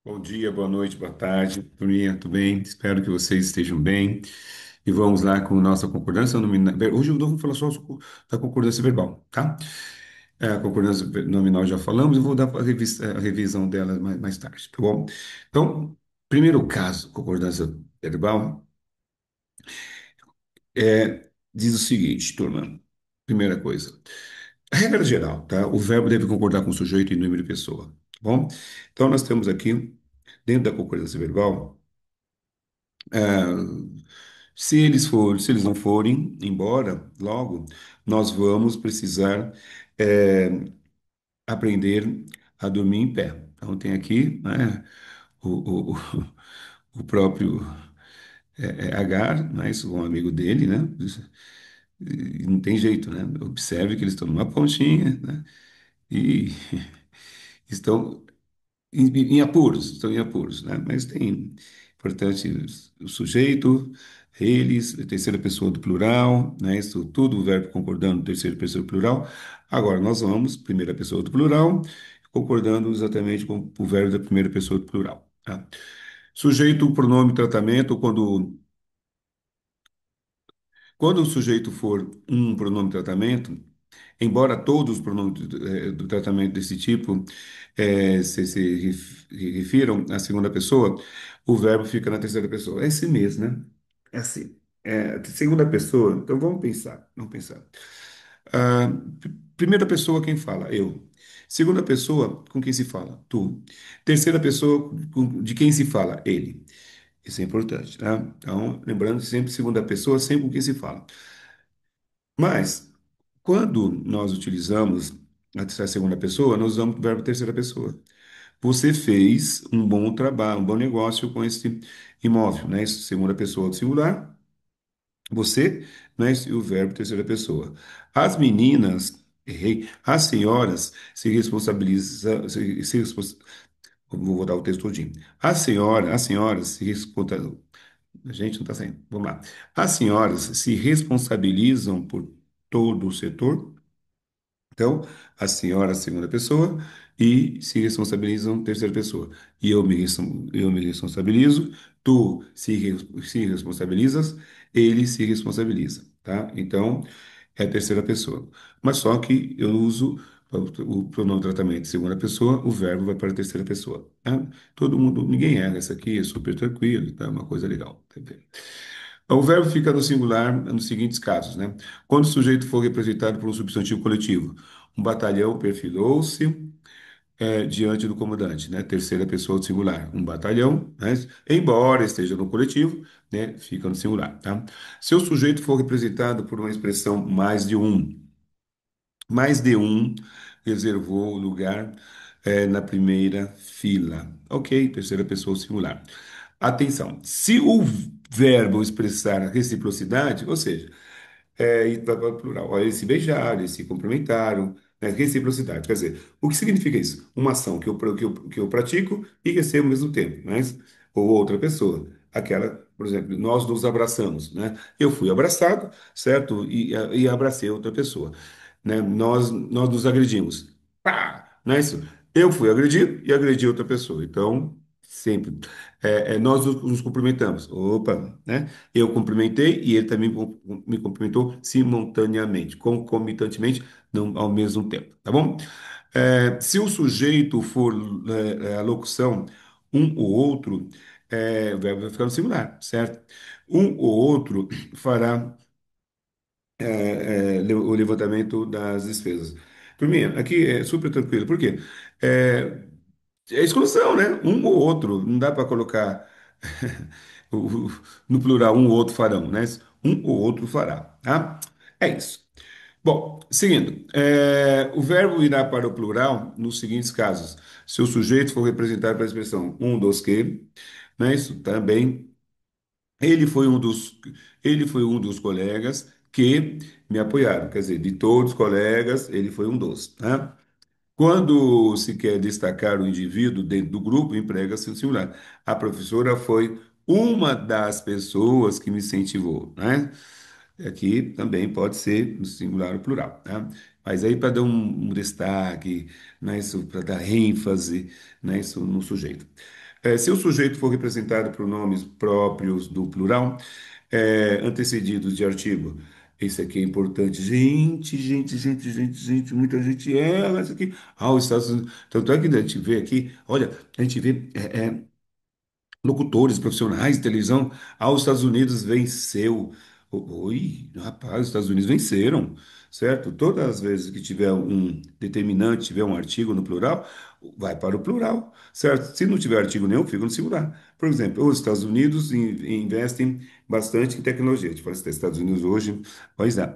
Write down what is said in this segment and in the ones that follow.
Bom dia, boa noite, boa tarde, turminha, tudo bem? Espero que vocês estejam bem. E vamos lá com nossa concordância nominal. Hoje eu vou falar só da concordância verbal, tá? A concordância nominal já falamos, eu vou dar a revisão dela mais tarde, tá bom? Então, primeiro caso, concordância verbal, diz o seguinte, turma. Primeira coisa, a regra geral, tá? O verbo deve concordar com o sujeito em número e pessoa, tá bom? Então, nós temos aqui, dentro da concordância verbal, se eles não forem embora logo, nós vamos precisar é, aprender a dormir em pé. Então tem aqui, né, o, o, o próprio Agar, né, isso, um amigo dele, né? E não tem jeito, né? Observe que eles estão numa pontinha, né? E estão em apuros, estão em apuros, né? Mas tem, importante, o sujeito, eles, a terceira pessoa do plural, né? Isso tudo, o verbo concordando, terceira pessoa do plural. Agora nós vamos, primeira pessoa do plural, concordando exatamente com o verbo da primeira pessoa do plural, tá? Sujeito, pronome, tratamento, quando o sujeito for um pronome tratamento, embora todos os pronomes do tratamento desse tipo se refiram à segunda pessoa, o verbo fica na terceira pessoa. É assim mesmo, né? É assim. É, segunda pessoa, então vamos pensar, vamos pensar. Ah, primeira pessoa, quem fala? Eu. Segunda pessoa, com quem se fala? Tu. Terceira pessoa, de quem se fala? Ele. Isso é importante, tá? Então, lembrando sempre segunda pessoa, sempre com quem se fala. Mas, quando nós utilizamos a segunda pessoa, nós usamos o verbo terceira pessoa. Você fez um bom trabalho, um bom negócio com esse imóvel, né? Isso, segunda pessoa do singular, você, né? E o verbo terceira pessoa. As meninas, errei, as senhoras se responsabilizam, vou dar o texto todinho. As senhoras se responsabilizam, a gente não está saindo, vamos lá. As senhoras se responsabilizam por todo o setor. Então, a senhora, segunda pessoa, e se responsabilizam, terceira pessoa. E eu me responsabilizo, tu se responsabilizas, ele se responsabiliza, tá? Então, é a terceira pessoa. Mas só que eu uso o pronome tratamento de segunda pessoa, o verbo vai para a terceira pessoa, tá? Todo mundo, ninguém erra, essa aqui é super tranquilo, tá? É uma coisa legal, tá vendo? O verbo fica no singular nos seguintes casos, né? Quando o sujeito for representado por um substantivo coletivo, um batalhão perfilou-se diante do comandante, né? Terceira pessoa do singular, um batalhão, né? Embora esteja no coletivo, né? Fica no singular, tá? Se o sujeito for representado por uma expressão mais de um reservou o lugar na primeira fila. Ok, terceira pessoa singular. Atenção, se o verbo expressar reciprocidade, ou seja, e vai para o plural. Olha, eles se beijaram, eles se cumprimentaram, né? Reciprocidade. Quer dizer, o que significa isso? Uma ação que eu pratico e recebo ao mesmo tempo, né? Ou outra pessoa. Aquela, por exemplo, nós nos abraçamos, né? Eu fui abraçado, certo? E abracei outra pessoa, né? Nós nos agredimos. Pá! Não é isso? Eu fui agredido e agredi outra pessoa. Então, sempre. Nós nos cumprimentamos. Opa, né? Eu cumprimentei e ele também me cumprimentou simultaneamente, concomitantemente, não ao mesmo tempo, tá bom? Se o sujeito for a locução, um ou outro, o verbo vai ficar no singular, certo? Um ou outro fará o levantamento das despesas. Turminha, aqui é super tranquilo, por quê? É, é exclusão, né? Um ou outro, não dá para colocar o- no plural, um ou outro farão, né? Um ou outro fará, tá? É isso. Bom, seguindo, o verbo irá para o plural nos seguintes casos: se o sujeito for representado pela expressão um dos que, né? Isso também. Ele foi um dos, ele foi um dos colegas que me apoiaram. Quer dizer, de todos os colegas, ele foi um dos, tá? Quando se quer destacar o indivíduo dentro do grupo, emprega-se o singular. A professora foi uma das pessoas que me incentivou, né? Aqui também pode ser no singular ou plural, tá? Mas aí para dar um destaque, né? Isso para dar ênfase, né? Isso no sujeito. Se o sujeito for representado por nomes próprios do plural, antecedidos de artigo. Isso aqui é importante. Gente, muita gente erra isso aqui. Os Estados Unidos. Tanto é que a gente vê aqui, olha, a gente vê locutores profissionais de televisão. Os Estados Unidos venceu. Oi, rapaz, os Estados Unidos venceram, certo? Todas as vezes que tiver um determinante, tiver um artigo no plural, vai para o plural, certo? Se não tiver artigo nenhum, fica no singular. Por exemplo, os Estados Unidos investem bastante em tecnologia. A gente fala dos Estados Unidos hoje, pois é.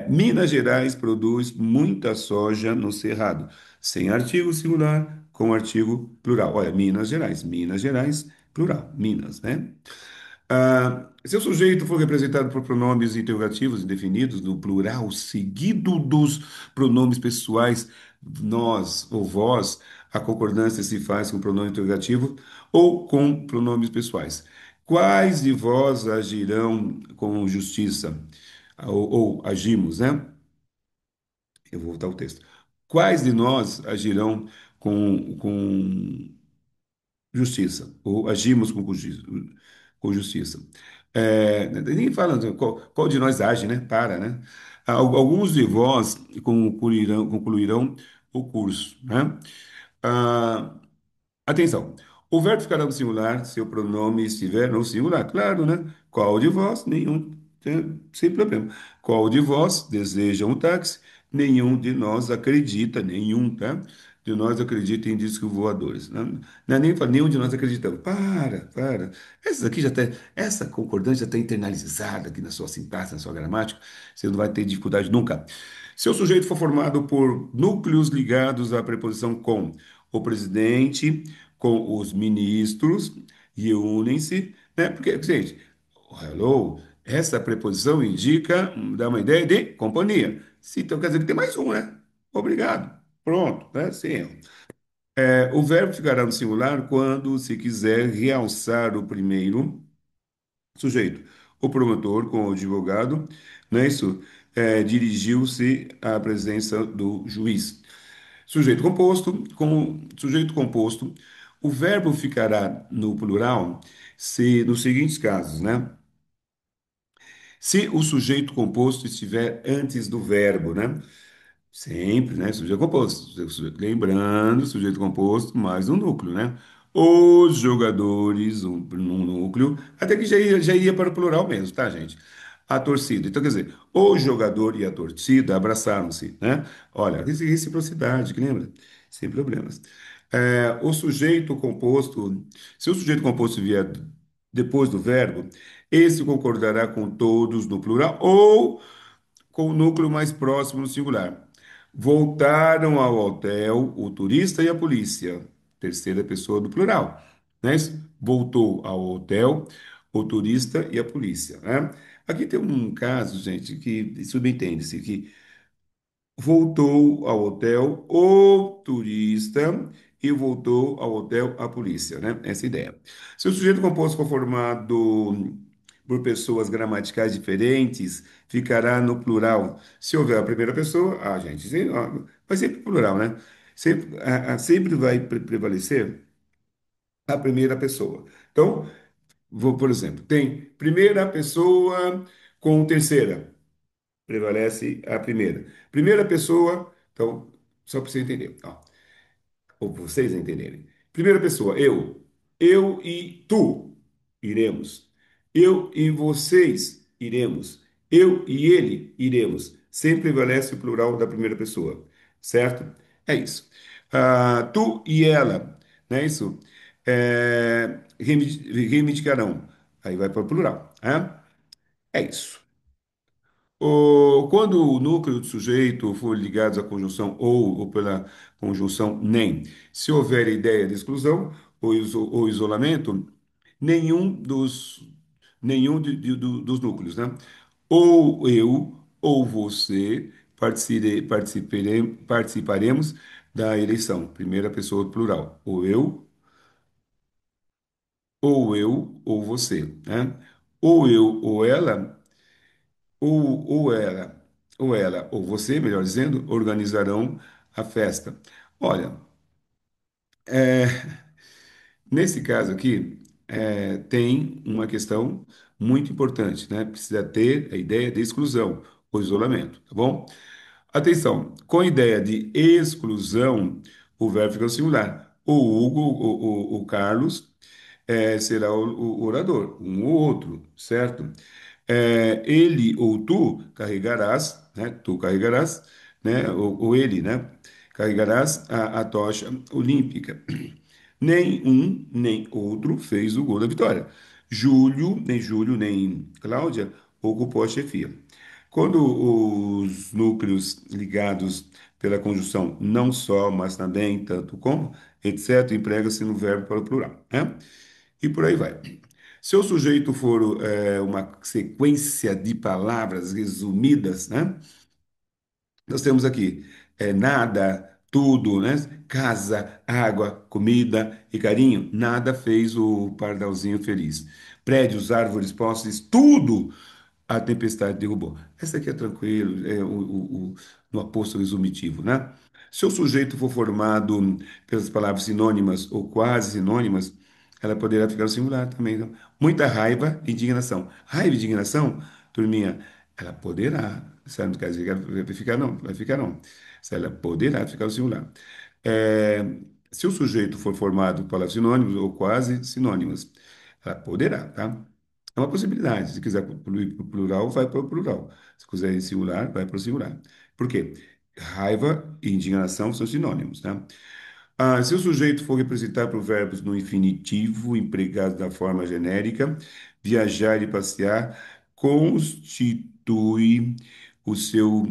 Minas Gerais produz muita soja no Cerrado, sem artigo singular, com artigo plural. Olha, Minas Gerais plural, Minas, né? Se o sujeito for representado por pronomes interrogativos indefinidos, no plural, seguido dos pronomes pessoais, nós ou vós, a concordância se faz com o pronome interrogativo ou com pronomes pessoais. Quais de vós agirão com justiça? Ou agimos, né? Eu vou voltar ao texto. Quais de nós agirão com justiça, ou agimos com justiça. Nem falando qual de nós age, né? Para, né? Alguns de vós concluirão o curso, né? Ah, Atenção. O verbo ficará no singular se o pronome estiver no singular. Claro, né? Qual de vós? Nenhum. Sem problema. Qual de vós deseja um táxi? Nenhum de nós acredita, nenhum, tá? De nós acredita em discos voadores. Não é nem fala, nenhum de nós acreditamos. Para. Essa concordância já está internalizada aqui na sua sintaxe, na sua gramática. Você não vai ter dificuldade nunca. Se o sujeito for formado por núcleos ligados à preposição com, o presidente com os ministros reúnem-se, né? Porque, gente, hello, essa preposição indica, dá uma ideia de companhia. Então quer dizer que tem mais um, né? Obrigado. Pronto, né? Sim. O verbo ficará no singular quando se quiser realçar o primeiro sujeito. O promotor com o advogado, não é isso? Dirigiu-se à presença do juiz. Sujeito composto, o verbo ficará no plural se nos seguintes casos, né? Se o sujeito composto estiver antes do verbo, né? Sempre, né? Sujeito composto. Lembrando, sujeito composto mais um núcleo, né? Os jogadores, um núcleo, até que já ia para o plural mesmo, tá, gente? A torcida. Então, quer dizer, o jogador e a torcida abraçaram-se, né? Olha, reciprocidade, que lembra? Sem problemas. O sujeito composto, se o sujeito composto vier depois do verbo, esse concordará com todos no plural ou com o núcleo mais próximo no singular. Voltaram ao hotel o turista e a polícia, terceira pessoa do plural, né? Voltou ao hotel o turista e a polícia, né? Aqui tem um caso, gente, que subentende-se que voltou ao hotel o turista e voltou ao hotel a polícia, né? Essa é a ideia. Se o sujeito composto for formado por pessoas gramaticais diferentes, ficará no plural. Se houver a primeira pessoa, gente, vai sempre plural, né? Sempre vai prevalecer a primeira pessoa. Então, por exemplo, tem primeira pessoa com terceira. Prevalece a primeira. Primeira pessoa, então, só para você entender, ó, ou pra vocês entenderem. Primeira pessoa, eu. Eu e tu iremos. Eu e vocês iremos. Eu e ele iremos. Sempre prevalece o plural da primeira pessoa, certo? É isso. Tu e ela, não é isso? Reivindicarão. Aí vai para o plural. É isso. Quando o núcleo do sujeito for ligado à conjunção ou pela conjunção nem, se houver ideia de exclusão ou isolamento, nenhum dos, dos núcleos, né? Ou eu ou você participaremos da eleição, primeira pessoa do plural. Ou você, né? Ou eu ou ela ou ela, ou você, melhor dizendo, organizarão a festa. Olha, Nesse caso aqui, tem uma questão muito importante, né? Precisa ter a ideia de exclusão ou isolamento, tá bom? Atenção, com a ideia de exclusão, o verbo fica no singular. O Hugo, o Carlos, será o orador, um ou outro, certo? Ele ou tu carregarás, né? Tu carregarás, né? Ou ele, né? Carregarás a tocha olímpica. Nem um nem outro fez o gol da vitória. Júlio, nem Cláudia ocupou a chefia. Quando os núcleos ligados pela conjunção não só, mas também, tanto como, etc., emprega-se no verbo para o plural, né? E por aí vai. Se o sujeito for uma sequência de palavras resumidas, né? Nós temos aqui nada, tudo, né? Casa, água, comida e carinho. Nada fez o pardalzinho feliz. Prédios, árvores, postes, tudo a tempestade derrubou. Essa aqui é tranquilo, no aposto resumitivo, né? Se o sujeito for formado pelas palavras sinônimas ou quase sinônimas, ela poderá ficar no singular também. Então, muita raiva e indignação. Raiva e indignação, turminha, ela poderá. Se ela não quer dizer que vai ficar, não. Vai ficar, não. Se ela poderá ficar no singular. É, se o sujeito for formado por palavras sinônimas ou quase sinônimas, ela poderá, tá? É uma possibilidade. Se quiser ir para o plural, vai para o plural. Se quiser ir singular, vai para o singular. Por quê? Raiva e indignação são sinônimos, tá? Se o sujeito for representado por verbos no infinitivo, empregados da forma genérica, viajar e passear, constitui o seu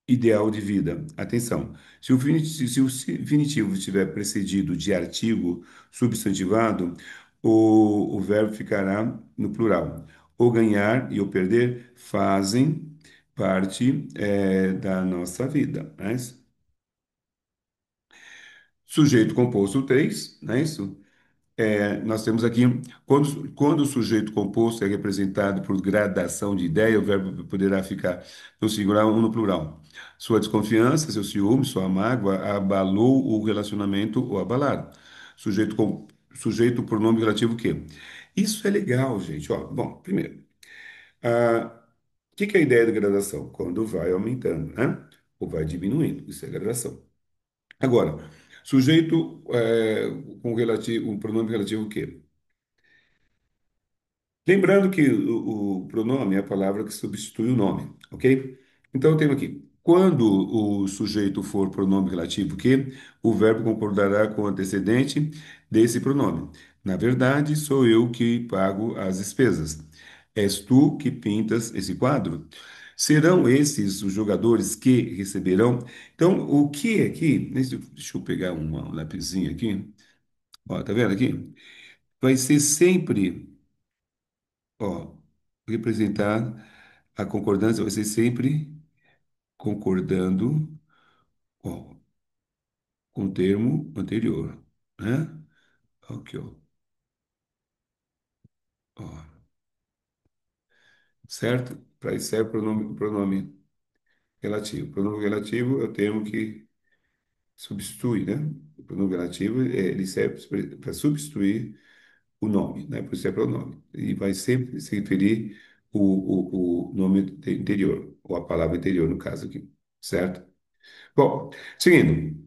ideal de vida. Atenção, se o infinitivo estiver precedido de artigo substantivado, o verbo ficará no plural. O ganhar e o perder fazem parte, da nossa vida, né? Sujeito composto 3, não é isso? Nós temos aqui, quando o sujeito composto é representado por gradação de ideia, o verbo poderá ficar no singular ou no plural. Sua desconfiança, seu ciúme, sua mágoa abalou o relacionamento ou abalaram. Sujeito pronome relativo o quê? Isso é legal, gente. Ó, bom, primeiro, o que que é a ideia de gradação? Quando vai aumentando, né? Ou vai diminuindo. Isso é gradação. Agora, sujeito com relativo, um pronome relativo o quê? Lembrando que o pronome é a palavra que substitui o nome, ok? Então, eu tenho aqui. Quando o sujeito for pronome relativo que, o verbo concordará com o antecedente desse pronome. Na verdade, sou eu que pago as despesas. És tu que pintas esse quadro? Serão esses os jogadores que receberão? Então, o que aqui? Deixa eu pegar um lapisinho aqui. Ó, tá vendo aqui? Vai ser sempre. Ó, representar a concordância vai ser sempre concordando, ó, com o termo anterior, né? Aqui, ó, certo? Para isso serve o pronome relativo. O pronome relativo é o termo que substitui, né? O pronome relativo, ele serve para substituir o nome, né? Por isso é pronome. E vai sempre se referir o nome anterior, ou a palavra anterior, no caso aqui, certo? Bom, seguindo.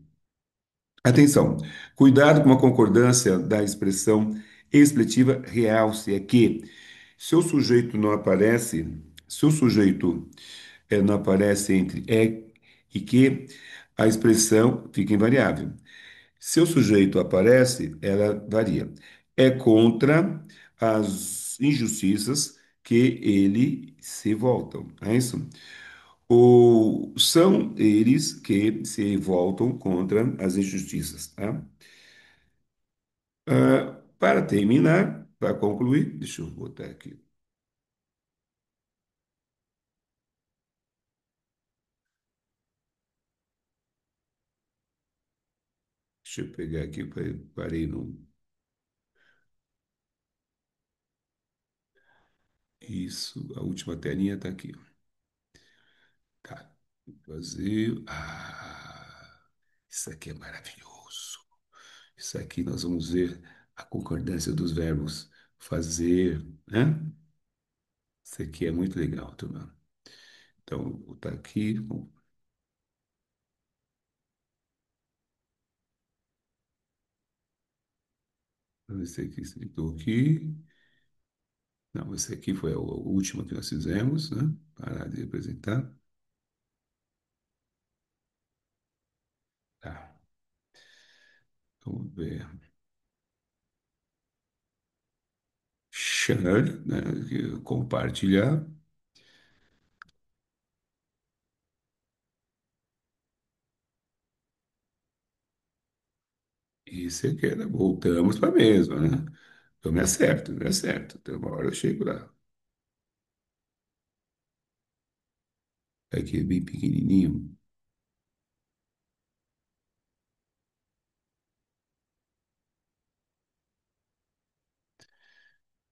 Atenção, cuidado com a concordância da expressão expletiva realce é que se o sujeito não aparece, se o sujeito não aparece entre é e que, a expressão fica invariável. Se o sujeito aparece, ela varia. É contra as injustiças que ele se voltam, é isso? Ou são eles que se voltam contra as injustiças, tá? Para terminar, para concluir, deixa eu botar aqui. Deixa eu pegar aqui, parei no. Isso, a última telinha está aqui. Tá. Fazer. Isso aqui é maravilhoso. Isso aqui nós vamos ver a concordância dos verbos fazer, né? Isso aqui é muito legal, turma. Então, vou botar aqui, esse aqui, estou aqui. Não, esse aqui foi a última que nós fizemos, né? Parar de apresentar. Tá, vamos ver. Share, né? Compartilhar. Isso aqui, né? Voltamos para a mesma, né? Eu me acerto, me acerto. Então, uma hora eu chego lá. Aqui é bem pequenininho.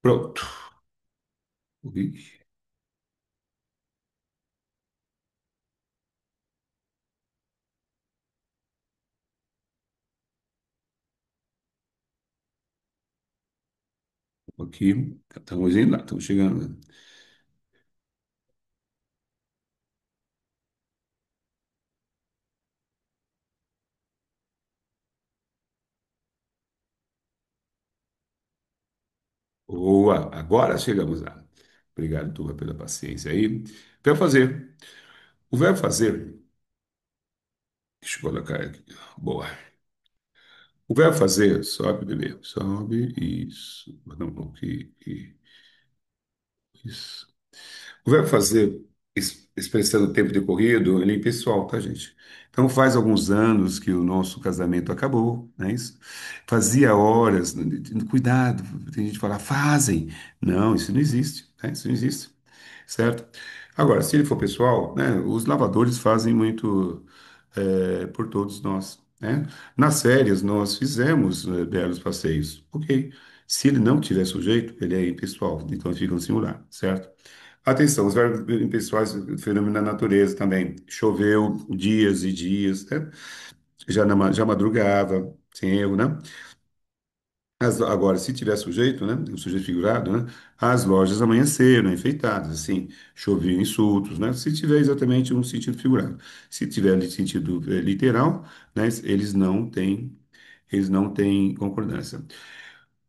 Pronto. Ui, aqui, estamos indo lá, estamos chegando. Boa, agora chegamos lá. Obrigado, turma, pela paciência aí. Verbo fazer. O verbo fazer, deixa eu colocar aqui. Boa. O verbo fazer, sobe, bebê, sobe, isso. Não, aqui, isso. O verbo fazer, expressando o tempo decorrido, ele é impessoal, tá, gente? Então, faz alguns anos que o nosso casamento acabou, não é isso? Fazia horas, cuidado, tem gente que fala, fazem. Não, isso não existe, né? Isso não existe, certo? Agora, se ele for pessoal, né, os lavadores fazem muito por todos nós, né? Nas férias, nós fizemos belos passeios, ok. Se ele não tiver sujeito, ele é impessoal, então fica no singular, certo? Atenção, os verbos impessoais, fenômeno da natureza também. Choveu dias e dias, né? Já madrugava, sem erro, né? Agora, se tiver sujeito, né? O sujeito figurado, né? As lojas amanheceram, enfeitadas, assim, choviam insultos, né? Se tiver exatamente um sentido figurado. Se tiver sentido literal, né? Eles não têm concordância.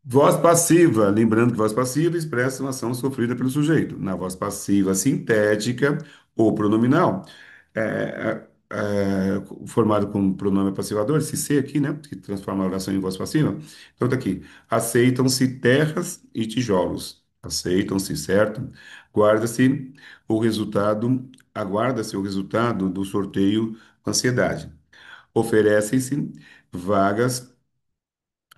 Voz passiva, lembrando que voz passiva expressa uma ação sofrida pelo sujeito. Na voz passiva sintética ou pronominal, formado com pronome passivador, esse C aqui, né, que transforma a oração em voz passiva. Então, tá aqui. Aceitam-se terras e tijolos. Aceitam-se, certo? Guarda-se o resultado, aguarda-se o resultado do sorteio com ansiedade. Oferecem-se vagas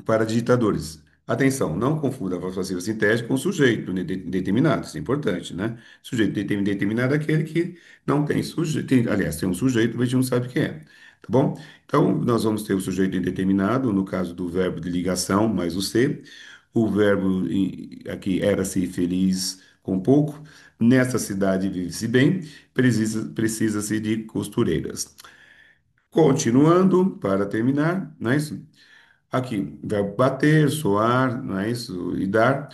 para digitadores. Atenção, não confunda a voz passiva sintética com sujeito determinado, isso é importante, né? Sujeito determinado é aquele que não tem sujeito, aliás, tem um sujeito, mas a gente não sabe quem é, tá bom? Então, nós vamos ter o sujeito indeterminado, no caso do verbo de ligação, mais o ser, o verbo aqui era-se feliz com pouco, nessa cidade vive-se bem, precisa-se de costureiras. Continuando, para terminar, não é isso? Aqui, verbo bater, soar, não é isso? E dar.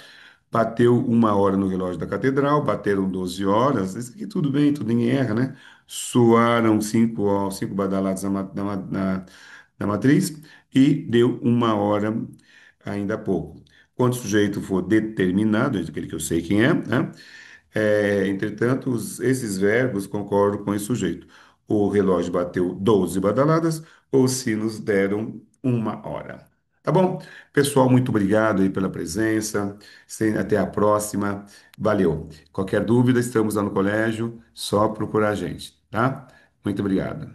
Bateu 1 hora no relógio da catedral, bateram 12 horas. Isso aqui tudo bem, tudo ninguém erra, né? Soaram cinco badaladas na matriz e deu 1 hora ainda há pouco. Quando o sujeito for determinado, aquele que eu sei quem é, né? Entretanto, esses verbos concordam com esse sujeito. O relógio bateu 12 badaladas, os sinos deram 1 hora. Tá bom? Pessoal, muito obrigado aí pela presença. Até a próxima. Valeu. Qualquer dúvida, estamos lá no colégio, só procurar a gente, tá? Muito obrigado.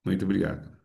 Muito obrigado.